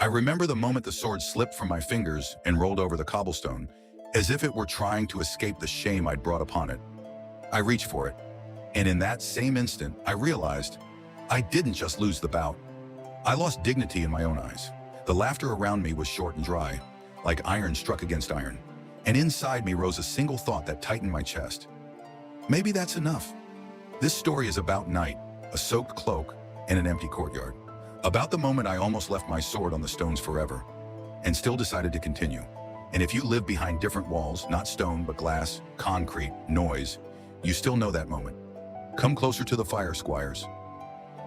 I remember the moment the sword slipped from my fingers and rolled over the cobblestone, as if it were trying to escape the shame I'd brought upon it. I reached for it, and in that same instant, I realized I didn't just lose the bout. I lost dignity in my own eyes. The laughter around me was short and dry, like iron struck against iron, and inside me rose a single thought that tightened my chest. Maybe that's enough. This story is about night, a soaked cloak, and an empty courtyard. About the moment I almost left my sword on the stones forever, and still decided to continue. And if you live behind different walls, not stone but glass, concrete, noise, you still know that moment. Come closer to the fire, squires.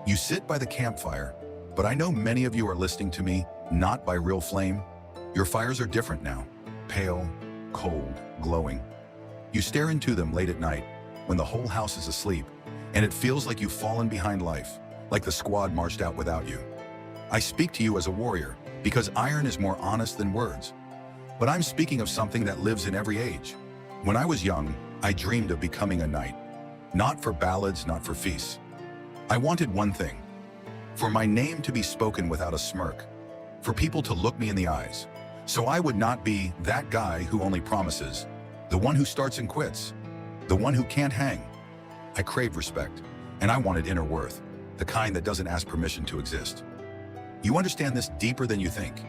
You sit by the campfire, but I know many of you are listening to me, not by real flame. Your fires are different now, pale, cold, glowing. You stare into them late at night, when the whole house is asleep, and it feels like you've fallen behind life, like the squad marched out without you. I speak to you as a warrior, because iron is more honest than words. But I'm speaking of something that lives in every age. When I was young, I dreamed of becoming a knight. Not for ballads, not for feasts. I wanted one thing: for my name to be spoken without a smirk, for people to look me in the eyes, so I would not be that guy who only promises, the one who starts and quits, the one who can't hang. I craved respect, and I wanted inner worth, the kind that doesn't ask permission to exist. You understand this deeper than you think,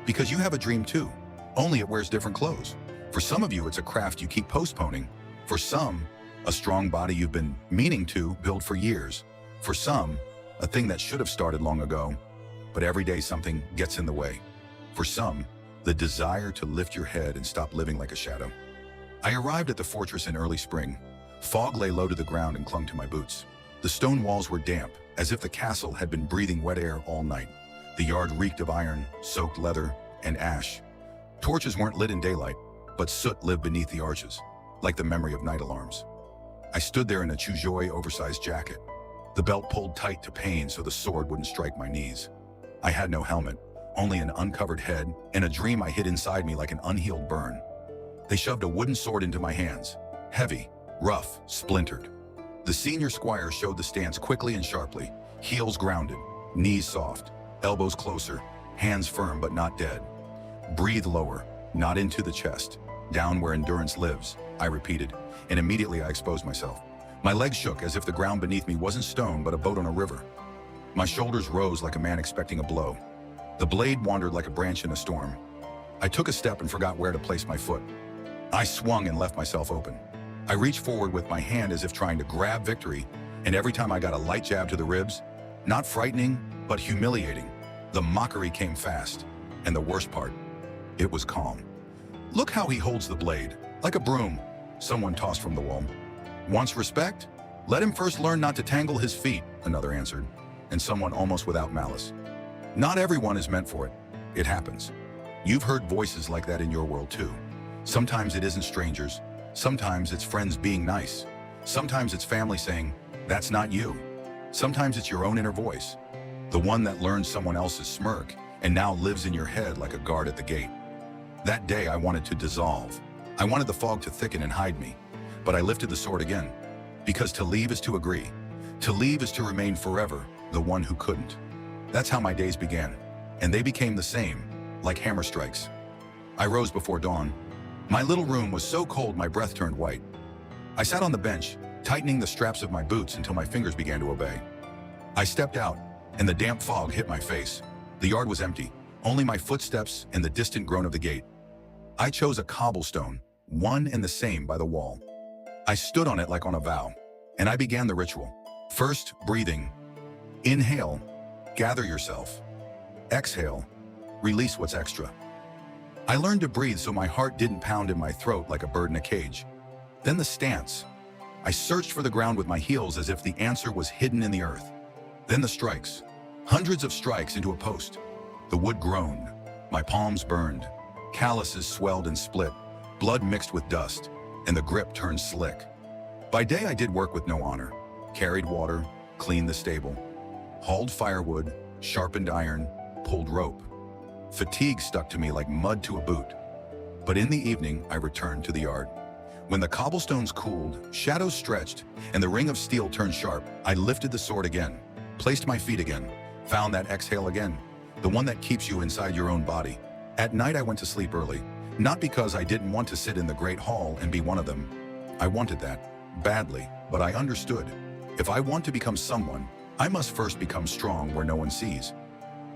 because you have a dream too, only it wears different clothes. For some of you, it's a craft you keep postponing. For some, a strong body you've been meaning to build for years. For some, a thing that should have started long ago, but every day something gets in the way. For some, the desire to lift your head and stop living like a shadow. I arrived at the fortress in early spring. Fog lay low to the ground and clung to my boots. The stone walls were damp, as if the castle had been breathing wet air all night. The yard reeked of iron, soaked leather, and ash. Torches weren't lit in daylight, but soot lived beneath the arches, like the memory of night alarms. I stood there in a Chujoi oversized jacket, the belt pulled tight to pain so the sword wouldn't strike my knees. I had no helmet, only an uncovered head, and a dream I hid inside me like an unhealed burn. They shoved a wooden sword into my hands, heavy, rough, splintered. The senior squire showed the stance quickly and sharply, heels grounded, knees soft, elbows closer, hands firm but not dead. Breathe lower, not into the chest, down where endurance lives, I repeated, and immediately I exposed myself. My legs shook as if the ground beneath me wasn't stone but a boat on a river. My shoulders rose like a man expecting a blow. The blade wandered like a branch in a storm. I took a step and forgot where to place my foot. I swung and left myself open. I reached forward with my hand as if trying to grab victory, and every time I got a light jab to the ribs, not frightening, but humiliating, the mockery came fast. And the worst part, it was calm. Look how he holds the blade, like a broom, someone tossed from the wall. Wants respect? Let him first learn not to tangle his feet, another answered, and someone almost without malice. Not everyone is meant for it. It happens. You've heard voices like that in your world too. Sometimes it isn't strangers. Sometimes it's friends being nice. Sometimes it's family saying, that's not you. Sometimes it's your own inner voice, the one that learned someone else's smirk and now lives in your head like a guard at the gate. That day I wanted to dissolve. I wanted the fog to thicken and hide me, but I lifted the sword again, because to leave is to agree. To leave is to remain forever the one who couldn't. That's how my days began, and they became the same, like hammer strikes. I rose before dawn. My little room was so cold my breath turned white. I sat on the bench, tightening the straps of my boots until my fingers began to obey. I stepped out, and the damp fog hit my face. The yard was empty, only my footsteps and the distant groan of the gate. I chose a cobblestone, one and the same by the wall. I stood on it like on a vow, and I began the ritual. First, breathing. Inhale, gather yourself. Exhale, release what's extra. I learned to breathe so my heart didn't pound in my throat like a bird in a cage. Then the stance. I searched for the ground with my heels as if the answer was hidden in the earth. Then the strikes. Hundreds of strikes into a post. The wood groaned. My palms burned. Calluses swelled and split. Blood mixed with dust, and the grip turned slick. By day I did work with no honor. Carried water, cleaned the stable, hauled firewood, sharpened iron, pulled rope. Fatigue stuck to me like mud to a boot. But in the evening, I returned to the yard. When the cobblestones cooled, shadows stretched, and the ring of steel turned sharp, I lifted the sword again, placed my feet again, found that exhale again, the one that keeps you inside your own body. At night, I went to sleep early, not because I didn't want to sit in the Great Hall and be one of them. I wanted that, badly, but I understood. If I want to become someone, I must first become strong where no one sees.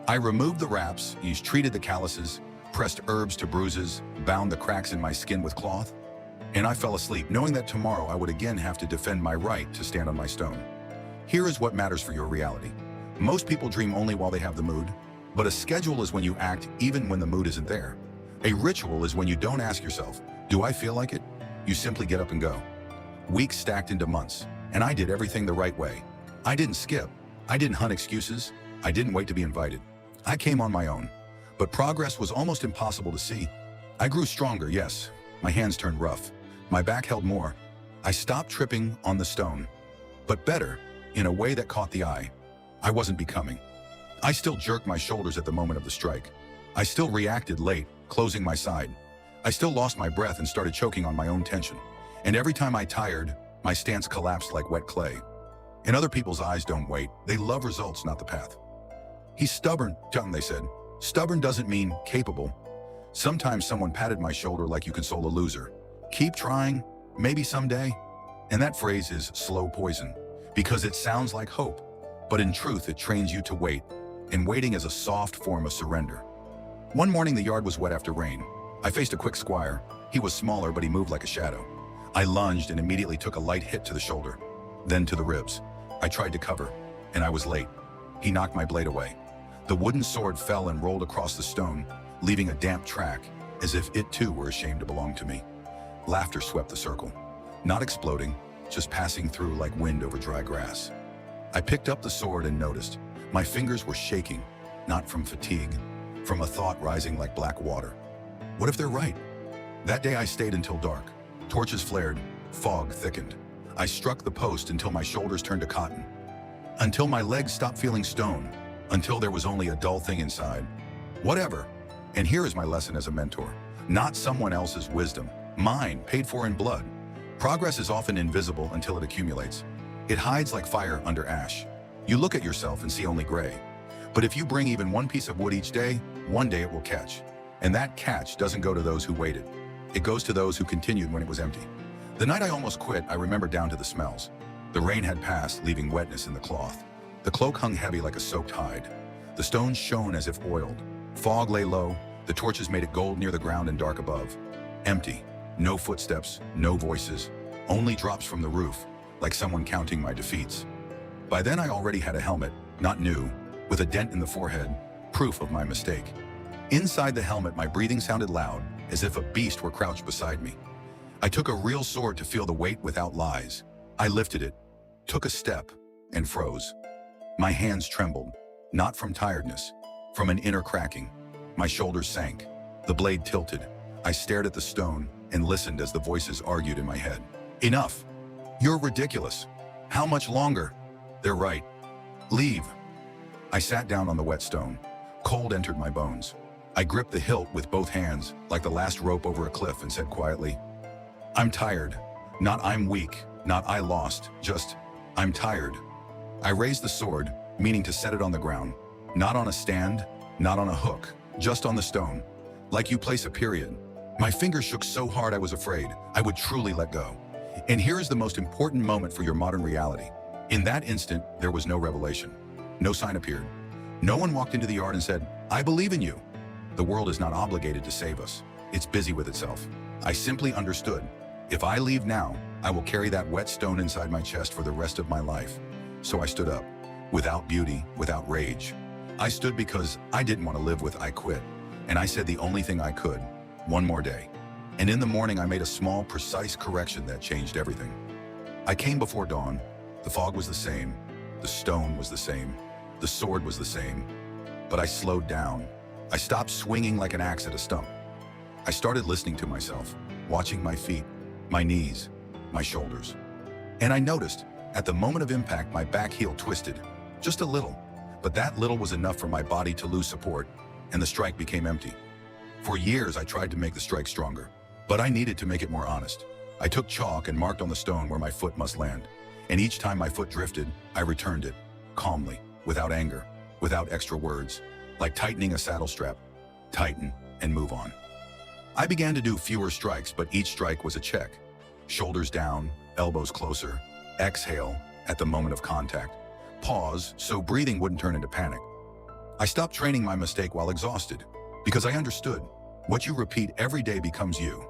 I removed the wraps, treated the calluses, pressed herbs to bruises, bound the cracks in my skin with cloth, and I fell asleep knowing that tomorrow I would again have to defend my right to stand on my stone. Here is what matters for your reality. Most people dream only while they have the mood, but a schedule is when you act even when the mood isn't there. A ritual is when you don't ask yourself, do I feel like it? You simply get up and go. Weeks stacked into months, and I did everything the right way. I didn't skip. I didn't hunt excuses. I didn't wait to be invited. I came on my own. But progress was almost impossible to see. I grew stronger, yes. My hands turned rough. My back held more. I stopped tripping on the stone. But better, in a way that caught the eye. I wasn't becoming. I still jerked my shoulders at the moment of the strike. I still reacted late, closing my side. I still lost my breath and started choking on my own tension. And every time I tired, my stance collapsed like wet clay. And other people's eyes don't wait. They love results, not the path. He's stubborn, John, they said. Stubborn doesn't mean capable. Sometimes someone patted my shoulder like you console a loser. Keep trying, maybe someday. And that phrase is slow poison, because it sounds like hope. But in truth, it trains you to wait, and waiting is a soft form of surrender. One morning, the yard was wet after rain. I faced a quick squire. He was smaller, but he moved like a shadow. I lunged and immediately took a light hit to the shoulder, then to the ribs. I tried to cover, and I was late. He knocked my blade away. The wooden sword fell and rolled across the stone, leaving a damp track, as if it too were ashamed to belong to me. Laughter swept the circle, not exploding, just passing through like wind over dry grass. I picked up the sword and noticed my fingers were shaking, not from fatigue, from a thought rising like black water. What if they're right? That day I stayed until dark. Torches flared, fog thickened. I struck the post until my shoulders turned to cotton, until my legs stopped feeling stone, until there was only a dull thing inside. Whatever. And here is my lesson as a mentor. Not someone else's wisdom, mine, paid for in blood. Progress is often invisible until it accumulates. It hides like fire under ash. You look at yourself and see only gray. But if you bring even one piece of wood each day, one day it will catch. And that catch doesn't go to those who waited. It goes to those who continued when it was empty. The night I almost quit, I remember down to the smells. The rain had passed, leaving wetness in the cloth. The cloak hung heavy like a soaked hide. The stones shone as if oiled. Fog lay low. The torches made it gold near the ground and dark above. Empty. No footsteps, no voices. Only drops from the roof, like someone counting my defeats. By then I already had a helmet, not new, with a dent in the forehead, proof of my mistake. Inside the helmet, my breathing sounded loud, as if a beast were crouched beside me. I took a real sword to feel the weight without lies. I lifted it, took a step, and froze. My hands trembled, not from tiredness, from an inner cracking. My shoulders sank. The blade tilted. I stared at the stone and listened as the voices argued in my head. Enough. You're ridiculous. How much longer? They're right. Leave. I sat down on the wet stone. Cold entered my bones. I gripped the hilt with both hands, like the last rope over a cliff, and said quietly, I'm tired. Not I'm weak, not I lost, just I'm tired. I raised the sword, meaning to set it on the ground. Not on a stand, not on a hook, just on the stone. Like you place a period. My fingers shook so hard I was afraid I would truly let go. And here is the most important moment for your modern reality. In that instant, there was no revelation. No sign appeared. No one walked into the yard and said, I believe in you. The world is not obligated to save us. It's busy with itself. I simply understood. If I leave now, I will carry that wet stone inside my chest for the rest of my life. So I stood up, without beauty, without rage. I stood because I didn't want to live with I quit. And I said the only thing I could, one more day. And in the morning, I made a small, precise correction that changed everything. I came before dawn. The fog was the same. The stone was the same. The sword was the same. But I slowed down. I stopped swinging like an axe at a stump. I started listening to myself, watching my feet, my knees, my shoulders. And I noticed, at the moment of impact, my back heel twisted, just a little. But that little was enough for my body to lose support, and the strike became empty. For years, I tried to make the strike stronger, but I needed to make it more honest. I took chalk and marked on the stone where my foot must land. And each time my foot drifted, I returned it, calmly, without anger, without extra words. like tightening a saddle strap. Tighten and move on. I began to do fewer strikes, but each strike was a check. Shoulders down, elbows closer. Exhale at the moment of contact. Pause so breathing wouldn't turn into panic. I stopped training my mistake while exhausted because I understood what you repeat every day becomes you.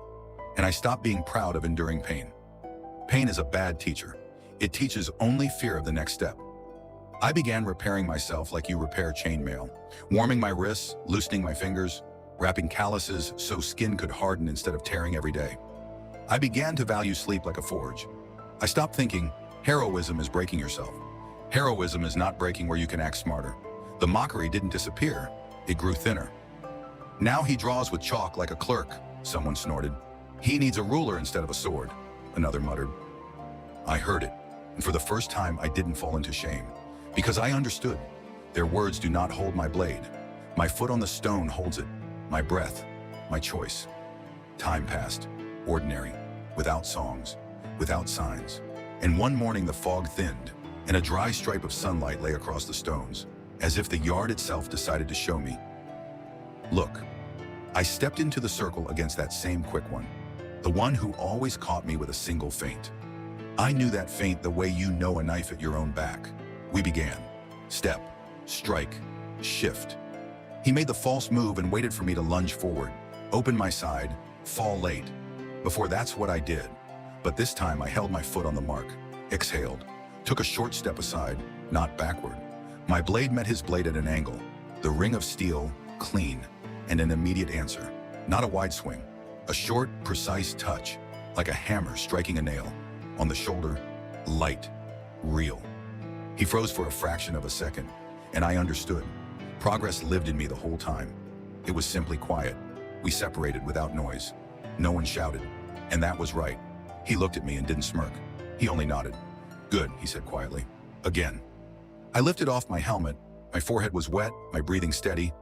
And I stopped being proud of enduring pain. Pain is a bad teacher. It teaches only fear of the next step. I began repairing myself like you repair chainmail, warming my wrists, loosening my fingers, wrapping calluses so skin could harden instead of tearing every day. I began to value sleep like a forge. I stopped thinking, heroism is breaking yourself. Heroism is not breaking where you can act smarter. The mockery didn't disappear, it grew thinner. Now he draws with chalk like a clerk, someone snorted. He needs a ruler instead of a sword, another muttered. I heard it, and for the first time I didn't fall into shame, because I understood. Their words do not hold my blade. My foot on the stone holds it, my breath, my choice. Time passed, ordinary, without songs, without signs. And one morning the fog thinned, and a dry stripe of sunlight lay across the stones, as if the yard itself decided to show me. Look, I stepped into the circle against that same quick one, the one who always caught me with a single feint. I knew that feint the way you know a knife at your own back. We began. Step, strike, shift. He made the false move and waited for me to lunge forward, open my side, fall late. Before that's what I did. But this time I held my foot on the mark, exhaled, took a short step aside, not backward. My blade met his blade at an angle, the ring of steel, clean, and an immediate answer. Not a wide swing, a short, precise touch, like a hammer striking a nail. On the shoulder, light, real. He froze for a fraction of a second, and I understood. Progress lived in me the whole time. It was simply quiet. We separated without noise. No one shouted, and that was right. He looked at me and didn't smirk. He only nodded. Good, he said quietly. Again. I lifted off my helmet. My forehead was wet, my breathing steady,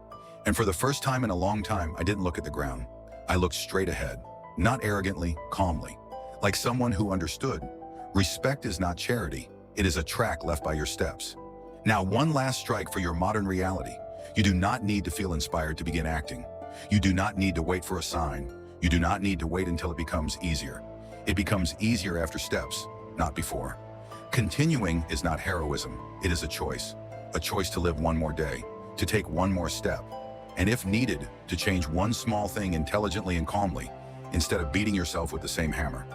and for the first time in a long time, I didn't look at the ground. I looked straight ahead, not arrogantly, calmly, like someone who understood. Respect is not charity. It is a track left by your steps. Now, one last strike for your modern reality. You do not need to feel inspired to begin acting. You do not need to wait for a sign. You do not need to wait until it becomes easier. It becomes easier after steps, not before. Continuing is not heroism. It is a choice to live one more day, to take one more step, and if needed, to change one small thing intelligently and calmly, instead of beating yourself with the same hammer.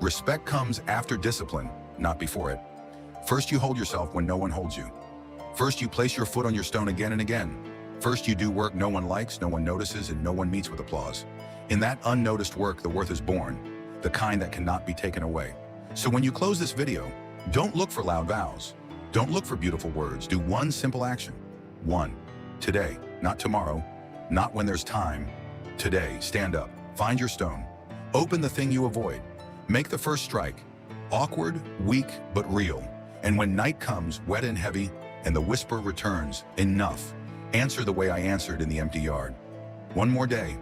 Respect comes after discipline, not before it. First, you hold yourself when no one holds you. First, you place your foot on your stone again and again. First, you do work no one likes, no one notices, and no one meets with applause. In that unnoticed work, the worth is born, the kind that cannot be taken away. So when you close this video, don't look for loud vows. Don't look for beautiful words. Do one simple action. One. Today, not tomorrow, not when there's time. Today, stand up, find your stone, open the thing you avoid, make the first strike. Awkward, weak, but real. And when night comes, wet and heavy, and the whisper returns, enough, answer the way I answered in the empty yard. One more day,